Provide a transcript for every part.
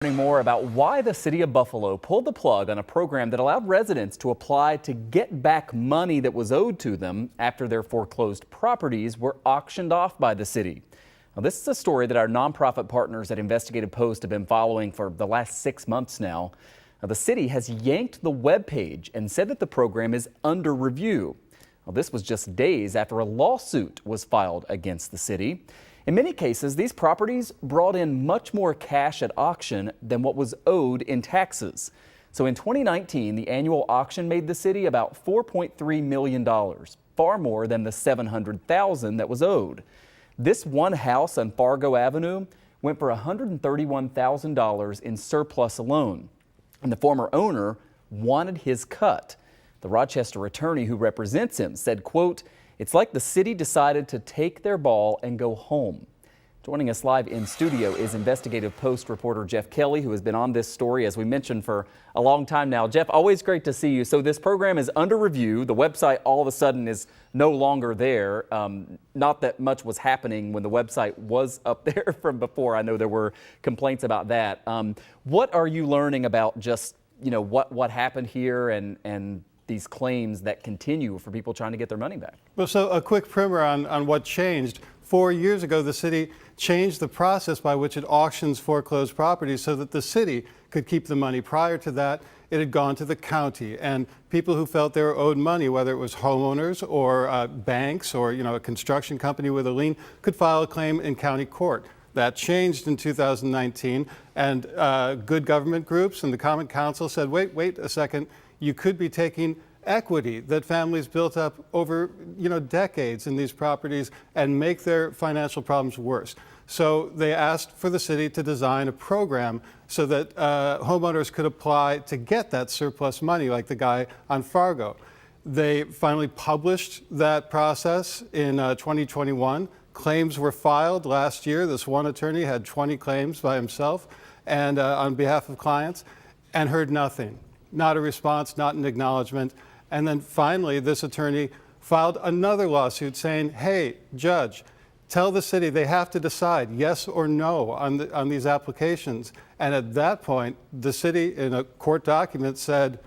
Learning more about why the city of Buffalo pulled the plug on a program that allowed residents to apply to get back money that was owed to them after their foreclosed properties were auctioned off by the city. Now, this is a story that our nonprofit partners at Investigative Post have been following for the last 6 months now. The city has yanked the webpage and said that the program is under review. Well, this was just days after a lawsuit was filed against the city. In many cases, these properties brought in much more cash at auction than what was owed in taxes. So in 2019, the annual auction made the city about $4.3 million, far more than the $700,000 that was owed. This one house on Fargo Avenue went for $131,000 in surplus alone, and the former owner wanted his cut. The Rochester attorney who represents him said, quote, "It's like the city decided to take their ball and go home." Joining us live in studio is Investigative Post reporter Jeff Kelly, who has been on this story, as we mentioned, for a long time now. Jeff, always great to see you. So this program is under review. The website all of a sudden is no longer there. Not that much was happening when the website was up there from before. I know there were complaints about that. What are you learning about just, what happened here and these claims that continue for people trying to get their money back? Well, so a quick primer on what changed. 4 years ago, the city changed the process by which it auctions foreclosed properties so that the city could keep the money. Prior to that, it had gone to the county, and people who felt they were owed money, whether it was homeowners or banks or a construction company with a lien, could file a claim in county court. That changed in 2019, and good government groups and the Common Council said, wait a second, you could be taking equity that families built up over decades in these properties and make their financial problems worse. So they asked for the city to design a program so that homeowners could apply to get that surplus money, like the guy on Fargo. They finally published that process in 2021. Claims were filed last year. This one attorney had 20 claims by himself and on behalf of clients, and heard nothing. Not a response, not an acknowledgement. And then finally, this attorney filed another lawsuit saying, hey, judge, tell the city they have to decide yes or no on these applications. And at that point, the city, in a court document, said,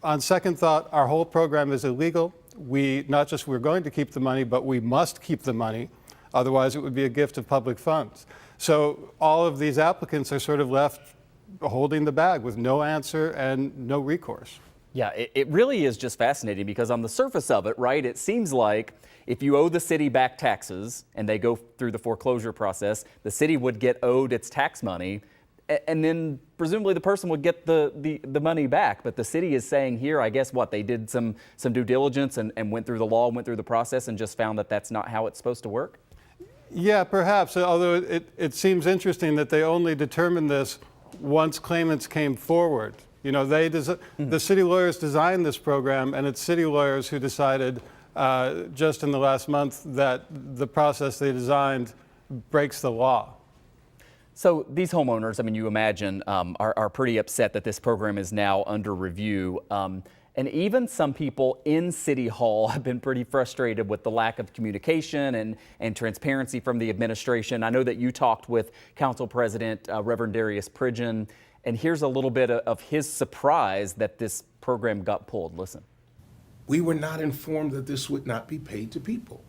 on second thought, our whole program is illegal. We're going to keep the money, but we must keep the money. Otherwise, it would be a gift of public funds. So all of these applicants are sort of left holding the bag with no answer and no recourse. Yeah, it really is just fascinating because on the surface of it, right, it seems like if you owe the city back taxes and they go through the foreclosure process, the city would get owed its tax money, and then presumably the person would get the money back. But the city is saying here, I guess, they did some due diligence and went through the law, went through the process, and just found that that's not how it's supposed to work? Yeah, perhaps, although it seems interesting that they only determined this once claimants came forward. The city lawyers designed this program, and it's city lawyers who decided just in the last month that the process they designed breaks the law. So these homeowners, you imagine, are pretty upset that this program is now under review. And even some people in City Hall have been pretty frustrated with the lack of communication and transparency from the administration. I know that you talked with Council President Reverend Darius Pridgeon, and here's a little bit of his surprise that this program got pulled. Listen. We were not informed that this would not be paid to people.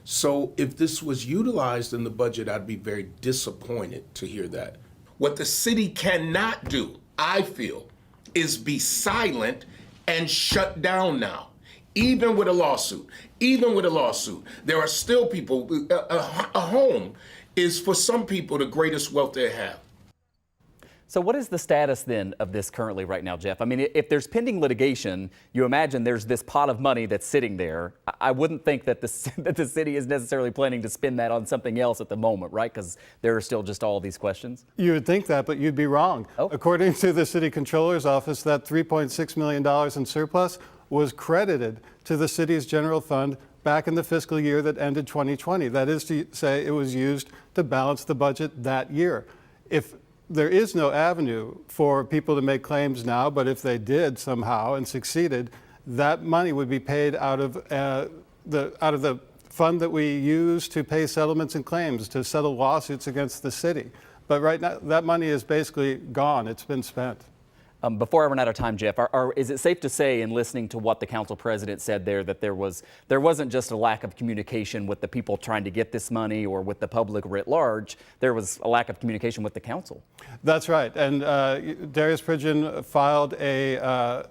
So if this was utilized in the budget, I'd be very disappointed to hear that. What the city cannot do, I feel, is be silent and shut down now. Even with a lawsuit, there are still people, a home is for some people the greatest wealth they have. So what is the status then of this currently right now, Jeff? If there's pending litigation, you imagine there's this pot of money that's sitting there. I wouldn't think that the city is necessarily planning to spend that on something else at the moment, right? Because there are still just all these questions. You would think that, but you'd be wrong. Oh. According to the city controller's office, that $3.6 million in surplus was credited to the city's general fund back in the fiscal year that ended 2020. That is to say, it was used to balance the budget that year. There is no avenue for people to make claims now, but if they did somehow and succeeded, that money would be paid out of the fund that we use to pay settlements and claims, to settle lawsuits against the city. But right now, that money is basically gone. It's been spent. Before I run out of time, Jeff, is it safe to say, in listening to what the council president said there, that there wasn't just a lack of communication with the people trying to get this money or with the public writ large, there was a lack of communication with the council? That's right. And Darius Pridgeon filed a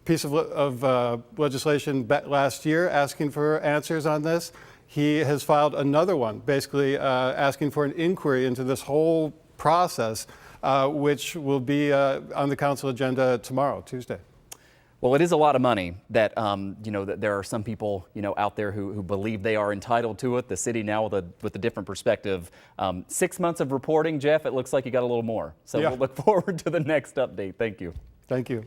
piece of legislation last year asking for answers on this. He has filed another one, basically asking for an inquiry into this whole process, which will be on the council agenda tomorrow, Tuesday. Well, it is a lot of money that, that there are some people, out there who believe they are entitled to it. The city now with a different perspective. 6 months of reporting, Jeff, it looks like you got a little more. So We'll look forward to the next update. Thank you. Thank you.